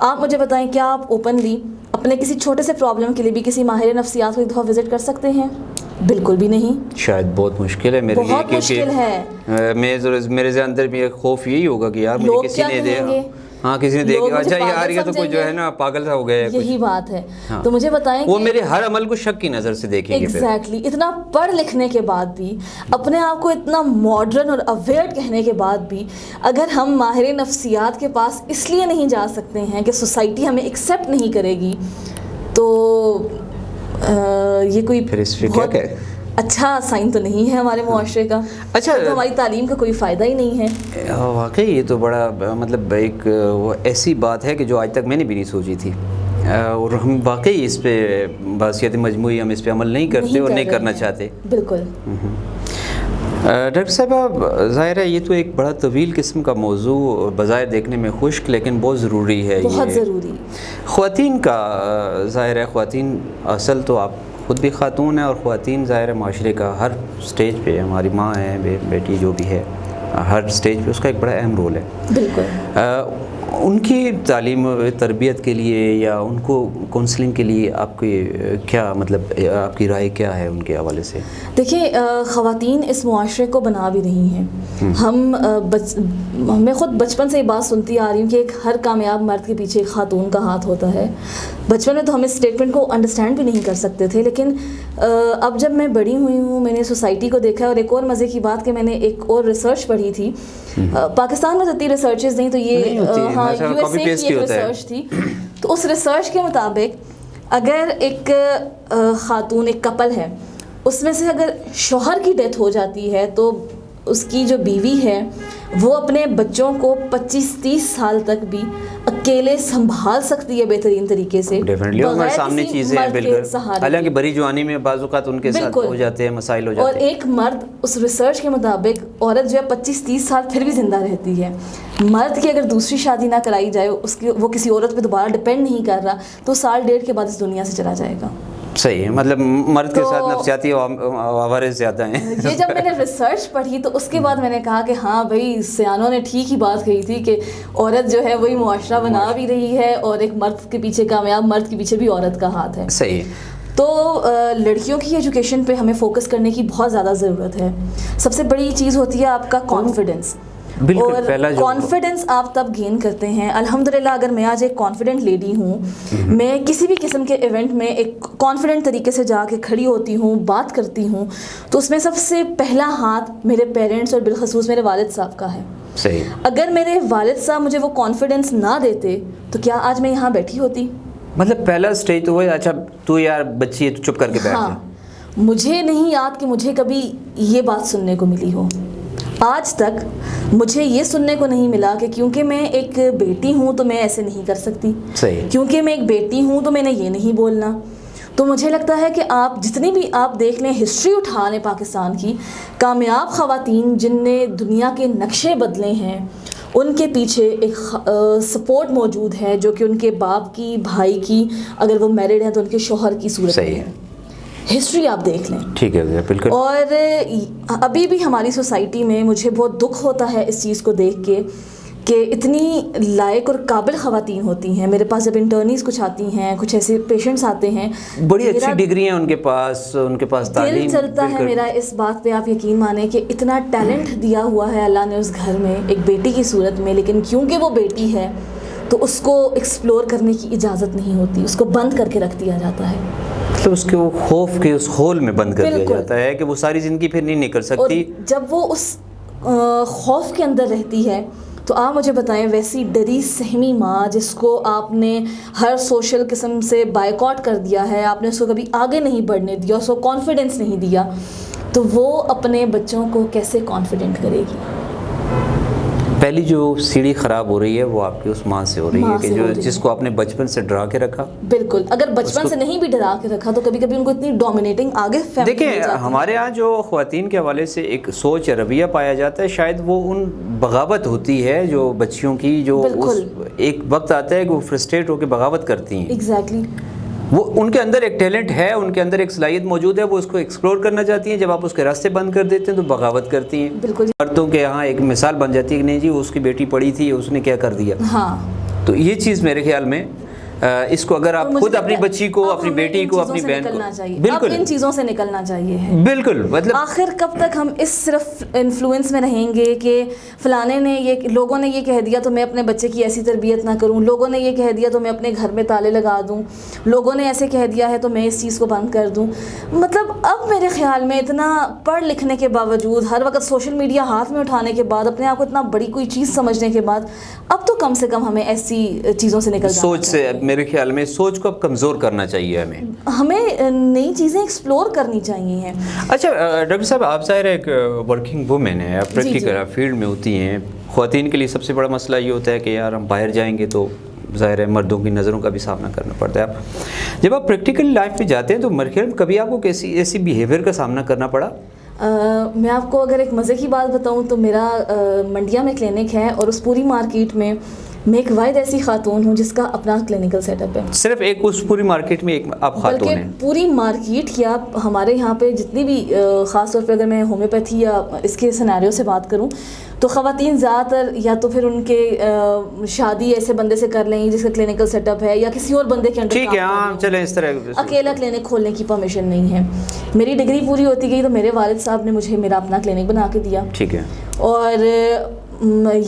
آپ مجھے بتائیں کیا آپ اوپنلی اپنے کسی چھوٹے سے پرابلم کے لیے بھی کسی ماہر نفسیات کو ایک دفعہ وزٹ کر سکتے ہیں؟ بالکل بھی نہیں. شاید بہت مشکل ہے میرے لیے, بہت مشکل ہے. میرے اندر بھی ایک خوف یہی ہوگا کہ یار مجھے کسی نے دے, ہاں کسی نے دیکھا اچھا یار یہ تو کوئی جو ہے نا پاگل سا ہو گیا ہے, یہی بات ہے. تو مجھے بتائیں وہ میرے ہر عمل کو شک کی نظر سے دیکھیں گے. ایگزیکٹلی. اتنا پڑھ لکھنے کے بعد بھی, اپنے آپ کو اتنا ماڈرن اور اویئر کہنے کے بعد بھی, اگر ہم ماہر نفسیات کے پاس اس لیے نہیں جا سکتے ہیں کہ سوسائٹی ہمیں ایکسیپٹ نہیں کرے گی, تو یہ کوئی بہت اچھا سائن تو نہیں ہے ہمارے معاشرے کا. اچھا, تو ہماری تعلیم کا کوئی فائدہ ہی نہیں ہے. واقعی یہ تو بڑا مطلب ایک وہ ایسی بات ہے کہ جو آج تک میں نے بھی نہیں سوچی تھی, اور ہم واقعی اس پہ بحثیت مجموعی ہم اس پہ عمل نہیں کرتے اور نہیں کرنا چاہتے. بالکل. ڈاکٹر صاحب ظاہر ہے یہ تو ایک بڑا طویل قسم کا موضوع, بظاہر دیکھنے میں خشک لیکن بہت ضروری ہے. بہت ضروری. خواتین کا ظاہر ہے, خواتین اصل تو آپ خود بھی خاتون ہیں, اور خواتین ظاہر ہے معاشرے کا ہر سٹیج پہ, ہماری ماں ہے, بیٹی جو بھی ہے, ہر سٹیج پہ اس کا ایک بڑا اہم رول ہے. بالکل. ان کی تعلیم تربیت کے لیے یا ان کو کونسلنگ کے لیے آپ کی کیا مطلب آپ کی رائے کیا ہے ان کے حوالے سے؟ دیکھیے, خواتین اس معاشرے کو بنا بھی رہی ہیں. میں خود بچپن سے یہ بات سنتی آ رہی ہوں کہ ایک ہر کامیاب مرد کے پیچھے ایک خاتون کا ہاتھ ہوتا ہے. بچپن میں تو ہم اس اسٹیٹمنٹ کو انڈرسٹینڈ بھی نہیں کر سکتے تھے, لیکن اب جب میں بڑی ہوئی ہوں, میں نے سوسائٹی کو دیکھا ہے. اور ایک اور مزے کی بات کہ میں نے ایک اور ریسرچ پڑھی تھی, پاکستان میں اتنی ریسرچز نہیں, تو یہ ہاں یو ایس اے کی ایک ریسرچ تھی. تو اس ریسرچ کے مطابق اگر ایک خاتون, ایک کپل ہے, اس میں سے اگر شوہر کی ڈیتھ ہو جاتی ہے تو اس کی جو بیوی ہے وہ اپنے بچوں کو 25-30 سال تک بھی اکیلے سنبھال سکتی ہے بہترین طریقے سے. ڈیفینیٹلی ہمارے سامنے چیزیں ہیں بالکل, حالانکہ بڑی جوانی میں بعض اوقات ان کے ساتھ ہو جاتے ہیں, مسائل ہو جاتے ہیں. اور ایک مرد, اس ریسرچ کے مطابق عورت جو ہے 25-30 سال پھر بھی زندہ رہتی ہے. مرد کی اگر دوسری شادی نہ کرائی جائے, اس کی وہ کسی عورت پہ دوبارہ ڈپینڈ نہیں کر رہا, تو 1.5 کے بعد اس دنیا سے چلا جائے گا. صحیح ہے, مطلب مرد کے ساتھ نفسیاتی عوارض زیادہ ہیں. یہ جب میں نے ریسرچ پڑھی تو اس کے بعد میں نے کہا کہ ہاں بھائی, سیانوں نے ٹھیک ہی بات کہی تھی کہ عورت جو ہے وہی معاشرہ بنا بھی رہی ہے, اور ایک مرد کے پیچھے, کامیاب مرد کے پیچھے بھی عورت کا ہاتھ ہے. صحیح. تو لڑکیوں کی ایجوکیشن پہ ہمیں فوکس کرنے کی بہت زیادہ ضرورت ہے. سب سے بڑی چیز ہوتی ہے آپ کا کانفیڈنس. اور کانفیڈنس آپ تب گین کرتے ہیں, الحمدللہ اگر میں آج ایک کانفیڈنٹ لیڈی ہوں, میں کسی بھی قسم کے ایونٹ میں ایک کانفیڈنٹ طریقے سے جا کے کھڑی ہوتی ہوں, بات کرتی ہوں, تو اس میں سب سے پہلا ہاتھ میرے پیرنٹس اور بالخصوص میرے والد صاحب کا ہے. صحیح. اگر میرے والد صاحب مجھے وہ کانفیڈنس نہ دیتے تو کیا آج میں یہاں بیٹھی ہوتی؟ مطلب پہلا سٹیج تو وہ, اچھا تو یار بچی ہے تو چپ کر کے بیٹھ جا. مجھے نہیں یاد کہ مجھے کبھی یہ بات سننے کو ملی ہو. آج تک مجھے یہ سننے کو نہیں ملا کہ کیونکہ میں ایک بیٹی ہوں تو میں ایسے نہیں کر سکتی, کیونکہ میں ایک بیٹی ہوں تو میں نے یہ نہیں بولنا. تو مجھے لگتا ہے کہ آپ جتنی بھی آپ دیکھ لیں, ہسٹری اٹھا لیں پاکستان کی, کامیاب خواتین جن نے دنیا کے نقشے بدلے ہیں, ان کے پیچھے ایک سپورٹ موجود ہے, جو کہ ان کے باپ کی, بھائی کی, اگر وہ میرڈ ہیں تو ان کے شوہر کی صورت میں ہے. ہسٹری آپ دیکھ لیں. ٹھیک ہے, بالکل. اور ابھی بھی ہماری سوسائٹی میں مجھے بہت دکھ ہوتا ہے اس چیز کو دیکھ کے کہ اتنی لائق اور قابل خواتین ہوتی ہیں. میرے پاس جب انٹرنیز کچھ آتی ہیں, کچھ ایسے پیشنٹس آتے ہیں, بڑی اچھی ڈگری ہیں ان کے پاس تعلیم, دل چلتا ہے میرا اس بات پہ, آپ یقین مانیں کہ اتنا ٹیلنٹ دیا ہوا ہے اللہ نے اس گھر میں ایک بیٹی کی صورت میں, لیکن کیونکہ وہ بیٹی ہے تو اس کو ایکسپلور کرنے کی اجازت نہیں ہوتی, اس کو بند کر کے رکھ دیا جاتا ہے. تو اس کو خوف کے اس ہول میں بند کر دیا جاتا ہے کہ وہ ساری زندگی پھر نہیں نکل سکتی. اور جب وہ اس خوف کے اندر رہتی ہے تو آپ مجھے بتائیں, ویسی ڈری سہمی ماں جس کو آپ نے ہر سوشل قسم سے بائیکاٹ کر دیا ہے, آپ نے اس کو کبھی آگے نہیں بڑھنے دیا, اس کو کانفیڈنس نہیں دیا, تو وہ اپنے بچوں کو کیسے کانفیڈنٹ کرے گی؟ پہلی جو سیڑھی خراب ہو رہی ہے وہ آپ کی اس ماں سے ہو رہی ہے کہ جو جس کو آپ نے بچپن سے ڈرا کے رکھا. بالکل, اگر بچپن سے نہیں بھی ڈرا کے رکھا تو کبھی کبھی ان کو اتنی ڈومینیٹنگ آگے فیملی. دیکھیں ہمارے ہاں جو خواتین کے حوالے سے ایک سوچ یا رویہ پایا جاتا ہے, شاید وہ ان بغاوت ہوتی ہے جو بچیوں کی, جو ایک وقت آتا ہے کہ وہ فرسٹریٹ ہو کے بغاوت کرتی ہیں. ایگزیکٹلی. وہ ان کے اندر ایک ٹیلنٹ ہے, ان کے اندر ایک صلاحیت موجود ہے, وہ اس کو ایکسپلور کرنا چاہتی ہیں. جب آپ اس کے راستے بند کر دیتے ہیں تو بغاوت کرتی ہیں. بالکل. مردوں کے یہاں ایک مثال بن جاتی ہے کہ نہیں جی اس کی بیٹی پڑھی تھی, اس نے کیا کر دیا. ہاں, تو یہ چیز میرے خیال میں اس کو اگر آپ خود اپنی بچی کو, اپنی بیٹی کو, اپنی بہن کو, بالکل ان چیزوں سے نکلنا چاہیے, بالکل. مطلب آخر کب تک ہم اس صرف انفلوئنس میں رہیں گے کہ فلانے نے یہ, لوگوں نے یہ کہہ دیا تو میں اپنے بچے کی ایسی تربیت نہ کروں, لوگوں نے یہ کہہ دیا تو میں اپنے گھر میں تالے لگا دوں, لوگوں نے ایسے کہہ دیا ہے تو میں اس چیز کو بند کر دوں. مطلب اب میرے خیال میں اتنا پڑھ لکھنے کے باوجود, ہر وقت سوشل میڈیا ہاتھ میں اٹھانے کے بعد, اپنے آپ کو اتنا بڑی کوئی چیز سمجھنے کے بعد, اب تو کم سے کم ہمیں ایسی چیزوں سے نکل جانا سوچ سے, میرے خیال میں سوچ کو اب کمزور کرنا چاہیے ہمیں نئی چیزیں ایکسپلور کرنی چاہیے. اچھا ڈاکٹر صاحب, آپ ظاہر ایک ورکنگ وومن ہیں, آپ پریکٹیکل فیلڈ میں ہوتی ہیں. خواتین کے لیے سب سے بڑا مسئلہ یہ ہوتا ہے کہ یار ہم باہر جائیں گے تو ظاہر ہے مردوں کی نظروں کا بھی سامنا کرنا پڑتا ہے. جب آپ پریکٹیکل لائف میں جاتے ہیں تو میرے خیال میں کبھی آپ کو ایسی بیہیویئر کا سامنا کرنا پڑا؟ میں آپ کو اگر ایک مزے کی بات بتاؤں تو میرا منڈیا میں کلینک ہے, اور اس پوری مارکیٹ میں میں ایک واحد ایسی خاتون ہوں جس کا اپنا کلینکل سیٹ اپ ہے. صرف ایک اس پوری مارکیٹ میں ایک آپ خاتون ہیں؟ بلکہ پوری مارکیٹ یا ہمارے یہاں پہ جتنی بھی, خاص طور پہ اگر میں ہومیوپیتھی یا اس کے سیناریو سے بات کروں تو خواتین زیادہ تر یا تو پھر ان کے شادی ایسے بندے سے کر لیں جس کا کلینکل سیٹ اپ ہے, یا کسی اور بندے کے انڈر. ٹھیک ہے, ہاں چلیں اس طرح. اکیلا کلینک کھولنے کی پرمیشن نہیں ہے. میری ڈگری پوری ہوتی گئی تو میرے والد صاحب نے مجھے میرا اپنا کلینک بنا کے دیا. ٹھیک ہے. اور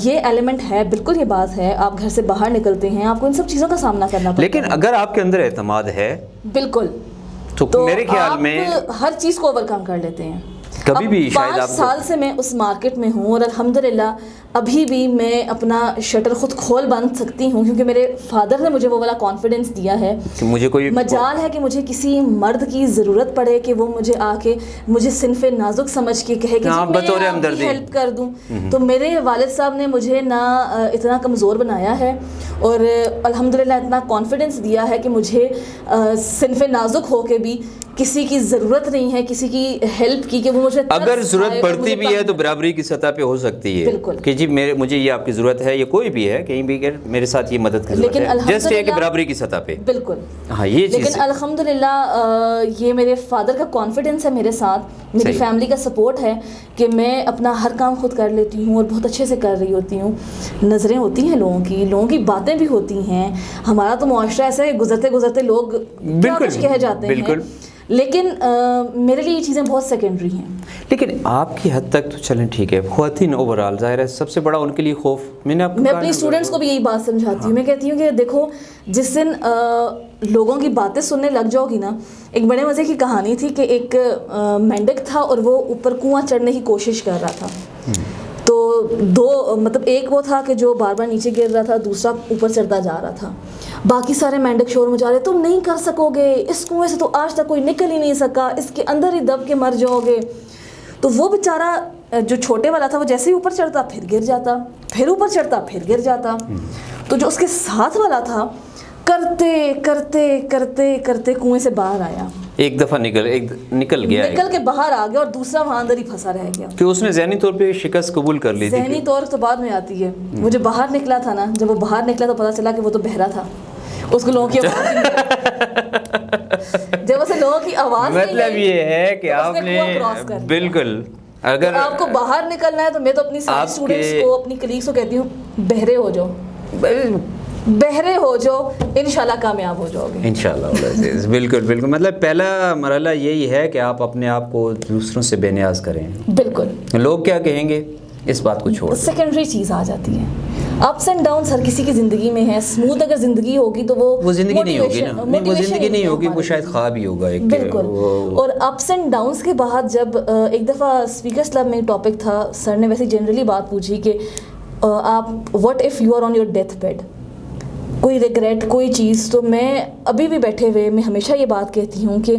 یہ ایلیمنٹ ہے, بالکل یہ بات ہے, آپ گھر سے باہر نکلتے ہیں آپ کو ان سب چیزوں کا سامنا کرنا پڑتا ہے. لیکن اگر آپ کے اندر اعتماد ہے بالکل تو میرے خیال میں ہر چیز کو اوور کم کر لیتے ہیں. کبھی بھی شاید 5 سال سے میں اس مارکیٹ میں ہوں, اور الحمدللہ ابھی بھی میں اپنا شٹر خود کھول بند سکتی ہوں, کیونکہ میرے فادر نے مجھے وہ والا کانفیڈنس دیا ہے کہ مجھے کوئی مجال ہے کہ مجھے کسی مرد کی ضرورت پڑے کہ وہ مجھے آ کے مجھے صنف نازک سمجھ کے کہے کہ بطور ہمدردی ہیلپ کر دوں. تو میرے والد صاحب نے مجھے نہ اتنا کمزور بنایا ہے, اور الحمدللہ اتنا کانفیڈنس دیا ہے کہ مجھے صنف نازک ہو کے بھی کسی کی ضرورت نہیں ہے, کسی کی ہیلپ کی, کہ وہ مجھے اگر ضرورت پڑتی بھی ہے تو برابری کی سطح پہ ہو سکتی ہے. بالکل کہ جی مجھے یہ آپ کی ضرورت ہے, یا کوئی بھی ہے کہیں بھی کہ میرے ساتھ یہ مدد کی ضرورت ہے, جسٹ یہ کہ برابری کی سطح پہ. بالکل ہاں یہ چیز. لیکن الحمدللہ یہ میرے فادر کا کانفیڈنس ہے میرے ساتھ, میری فیملی کا سپورٹ ہے کہ میں اپنا ہر کام خود کر لیتی ہوں اور بہت اچھے سے کر رہی ہوتی ہوں. نظریں ہوتی ہیں لوگوں کی باتیں بھی ہوتی ہیں. ہمارا تو معاشرہ ایسا ہے, گزرتے لوگ کیا کچھ کہہ جاتے ہیں, لیکن میرے لیے یہ چیزیں بہت سیکنڈری ہیں. لیکن آپ کی حد تک تو چلیں ٹھیک ہے, خواتین اوورال ظاہر ہے سب سے بڑا ان کے لیے خوف. میں اپنی اسٹوڈنٹس کو بھی یہی بات سمجھاتی ہوں, میں کہتی ہوں کہ دیکھو جس دن لوگوں کی باتیں سننے لگ جاؤ گی نا. ایک بڑے مزے کی کہانی تھی کہ ایک مینڈک تھا اور وہ اوپر کنواں چڑھنے کی کوشش کر رہا تھا. تو مطلب ایک وہ تھا کہ جو بار بار نیچے گر رہا تھا, دوسرا اوپر چڑھتا جا رہا تھا. باقی سارے مینڈک شور مچا رہے, تم نہیں کر سکو گے, اس کنویں سے تو آج تک کوئی نکل ہی نہیں سکا, اس کے اندر ہی دب کے مر جاؤ گے. تو وہ بیچارہ جو چھوٹے والا تھا وہ جیسے ہی اوپر چڑھتا پھر گر جاتا, پھر اوپر چڑھتا پھر گر جاتا. تو جو اس کے ساتھ والا تھا کرتے کرتے کرتے کرتے کنویں سے باہر آیا, ایک دفعہ نکل گیا, نکل کے باہر آ گیا, اور دوسرا وہاں اندر ہی پھنسا رہ گیا. کہ اس نے ذہنی طور پہ شکست قبول کر لی تھی. ذہنی طور تو بعد میں آتی ہے. وہ جو باہر نکلا تھا نا, جب وہ باہر نکلا تو پتا چلا کہ وہ تو بہرا تھا. اس کو لوگوں کی جب اسے لوگوں کی آواز مطلب یہ ہے کہ آپ نے بالکل, اگر آپ کو باہر نکلنا ہے تو میں تو اپنی ساری اسٹوڈنٹس کو, اپنی کلیگس کو کہتی ہوں بہرے ہو جاؤ, بہرے ہو جاؤ, انشاءاللہ کامیاب ہو جاؤ گے انشاءاللہ. بالکل مطلب پہلا مرحلہ یہی ہے کہ آپ اپنے آپ کو دوسروں سے بے نیاز کریں. بالکل. لوگ کیا کہیں گے اس بات کو چھوڑ, سیکنڈری چیز آ جاتی ہے. اپس اینڈ ڈاؤنس ہر کسی کی زندگی میں ہے. اسموتھ اگر زندگی ہوگی تو وہ زندگی نہیں ہوگی نا, وہ زندگی نہیں ہوگی, وہ شاید خواب ہی ہوگا ایک. بالکل. اور اپس اینڈ ڈاؤنس کے بعد جب ایک دفعہ اسپیکرس کلب میں ایک ٹاپک تھا, سر نے ویسے جنرلی بات پوچھی کہ آپ what if you are on your death bed, کوئی ریگریٹ کوئی چیز. تو میں ابھی بھی بیٹھے ہوئے میں ہمیشہ یہ بات کہتی ہوں کہ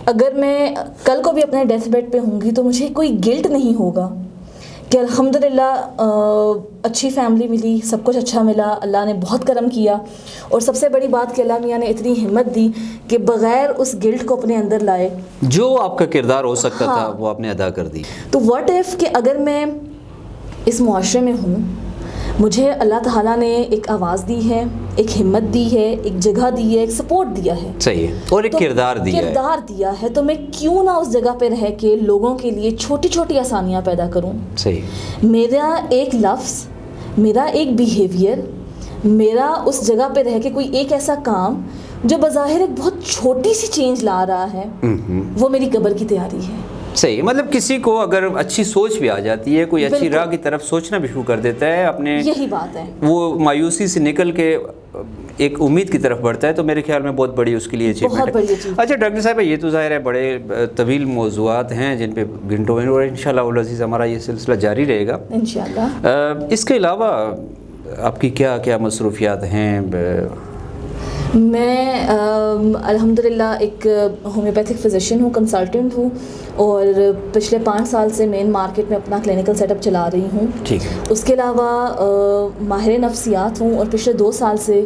اگر میں کل کو بھی اپنے ڈیتھ بیڈ پہ ہوں گی تو مجھے کوئی گلٹ نہیں ہوگا کہ الحمدللہ اچھی فیملی ملی, سب کچھ اچھا ملا, اللہ نے بہت کرم کیا. اور سب سے بڑی بات کہ اللہ میاں نے اتنی ہمت دی کہ بغیر اس گلٹ کو اپنے اندر لائے, جو آپ کا کردار ہو سکتا تھا وہ آپ نے ادا کر دی. تو واٹ ایف کہ اگر میں اس معاشرے میں ہوں, مجھے اللہ تعالیٰ نے ایک آواز دی ہے, ایک ہمت دی ہے, ایک جگہ دی ہے, ایک سپورٹ دیا ہے, صحیح ہے, اور ایک کردار دیا ہے, تو میں کیوں نہ اس جگہ پہ رہ کے لوگوں کے لیے چھوٹی چھوٹی آسانیاں پیدا کروں. صحیح. میرا ایک لفظ, میرا ایک بیہیویئر, میرا اس جگہ پہ رہ کے کوئی ایک ایسا کام جو بظاہر ایک بہت چھوٹی سی چینج لا رہا ہے وہ میری قبر کی تیاری ہے. صحیح, مطلب کسی کو اگر اچھی سوچ بھی آ جاتی ہے, کوئی اچھی راہ کی طرف سوچنا بھی شروع کر دیتا ہے, اپنے یہی بات ہے, وہ مایوسی سے نکل کے ایک امید کی طرف بڑھتا ہے, تو میرے خیال میں بہت بڑی اس کے لیے اچیومنٹ ہے. اچھا ڈاکٹر صاحبہ, یہ تو ظاہر ہے بڑے طویل موضوعات ہیں جن پہ گھنٹوں اور انشاءاللہ العزیز ہمارا یہ سلسلہ جاری رہے گا انشاءاللہ. اس کے علاوہ آپ کی کیا کیا مصروفیات ہیں؟ میں الحمدللہ ایک ہومیوپیتھک فزیشین ہوں, کنسلٹنٹ ہوں, اور پچھلے 5 سال سے مین مارکیٹ میں اپنا کلینکل سیٹ اپ چلا رہی ہوں. ٹھیک ہے. اس کے علاوہ ماہر نفسیات ہوں, اور پچھلے 2 سال سے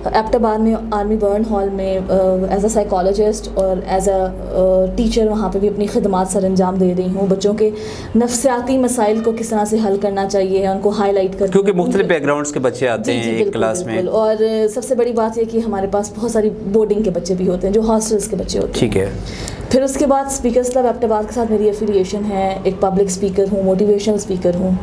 ایبٹ آباد میں آرمی برن ہال میں ایز اے سائیکالوجسٹ اور ایز اے ٹیچر وہاں پہ بھی اپنی خدمات سر انجام دے رہی ہوں. بچوں کے نفسیاتی مسائل کو کس طرح سے حل کرنا چاہیے ان کو ہائی لائٹ کر, کیونکہ مختلف بیک گراؤنڈس کے بچے آتے ہیں ایک کلاس میں, اور سب سے بڑی بات یہ کہ ہمارے پاس بہت ساری بورڈنگ کے بچے بھی ہوتے ہیں جو ہاسٹلس کے بچے ہوتے ہیں. ٹھیک ہے. پھر اس کے بعد اسپیکرس کلب ایبٹ آباد کے ساتھ میری افیلیشن ہے, ایک پبلک اسپیکر ہوں, موٹیویشنل اسپیکر ہوں.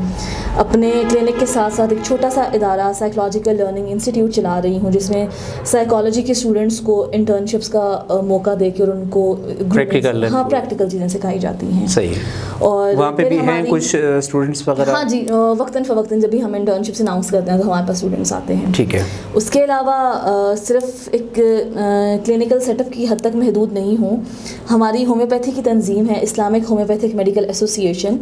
اپنے کلینک کے ساتھ ساتھ ایک چھوٹا سا ادارہ سائیکولوجیکل لرننگ انسٹیٹیوٹ چلا رہی ہوں, جس میں سائیکالوجی کے اسٹوڈنٹس کو انٹرنشپس کا موقع دے کے اور ان کو پریکٹیکل چیزیں سکھائی جاتی ہیں. صحیح. اور وہاں پہ بھی ہیں کچھ اسٹوڈنٹس وغیرہ؟ ہاں جی, وقتاً فوقتاً جب بھی ہم انٹرنشپس اناؤنس کرتے ہیں تو ہمارے پاس اسٹوڈنٹس آتے ہیں. ٹھیک ہے. اس کے علاوہ صرف ایک کلینکل سیٹ اپ کی حد تک محدود نہیں ہوں. ہماری ہومیوپیتھی کی تنظیم ہے اسلامک ہومیوپیتھک میڈیکل ایسوسیشن,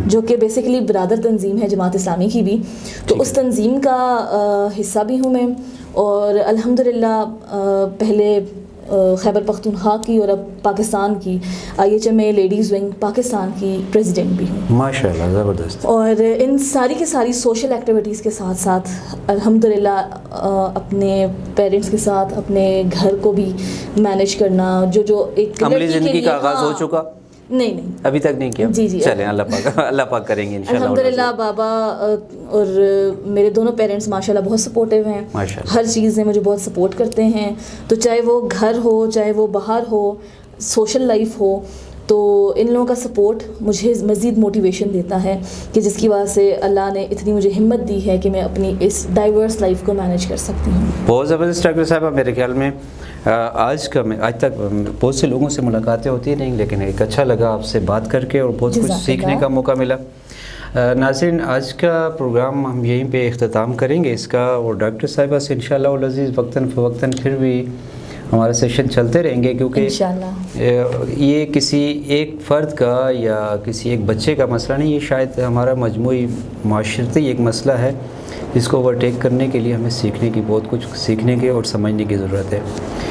جو کہ بیسیکلی برادر تنظیم ہے جماعت اسلامی کی بھی, تو اس تنظیم کا حصہ بھی ہوں میں, اور الحمدللہ پہلے خیبر پختونخوا کی اور اب پاکستان کی IHMA لیڈیز ونگ پاکستان کی پریزیڈنٹ بھی ہوں. ماشاءاللہ, زبردست. اور ان ساری کی ساری سوشل ایکٹیویٹیز کے ساتھ ساتھ الحمدللہ اپنے پیرنٹس کے ساتھ اپنے گھر کو بھی مینیج کرنا, جو ایک عملی زندگی کا آغاز ہو چکا؟ نہیں ابھی تک نہیں کیا. جی چلیں اللہ پاک کریں گے انشاءاللہ. الحمدللہ بابا اور میرے دونوں پیرنٹس ماشاءاللہ بہت سپورٹیو ہیں, ہر چیز میں مجھے بہت سپورٹ کرتے ہیں. تو چاہے وہ گھر ہو, چاہے وہ باہر ہو, سوشل لائف ہو, تو ان لوگوں کا سپورٹ مجھے مزید موٹیویشن دیتا ہے کہ جس کی وجہ سے اللہ نے اتنی مجھے ہمت دی ہے کہ میں اپنی اس ڈائیورس لائف کو مینیج کر سکتی ہوں. بہت زبردست ڈاکٹر صاحبہ. میرے خیال میں آج تک بہت سے لوگوں سے ملاقاتیں ہوتی نہیں, لیکن ایک اچھا لگا آپ سے بات کر کے اور بہت کچھ سیکھنے کا موقع ملا. ناظرین, آج کا پروگرام ہم یہیں پہ اختتام کریں گے اس کا, اور ڈاکٹر صاحبہ سے انشاءاللہ العزیز وقتاً فوقتاً پھر بھی ہمارے سیشن چلتے رہیں گے, کیونکہ یہ کسی ایک فرد کا یا کسی ایک بچے کا مسئلہ نہیں, یہ شاید ہمارا مجموعی معاشرتی ایک مسئلہ ہے جس کو اوورٹیک کرنے کے لیے ہمیں سیکھنے کی بہت کچھ سیکھنے کی اور سمجھنے کی ضرورت ہے.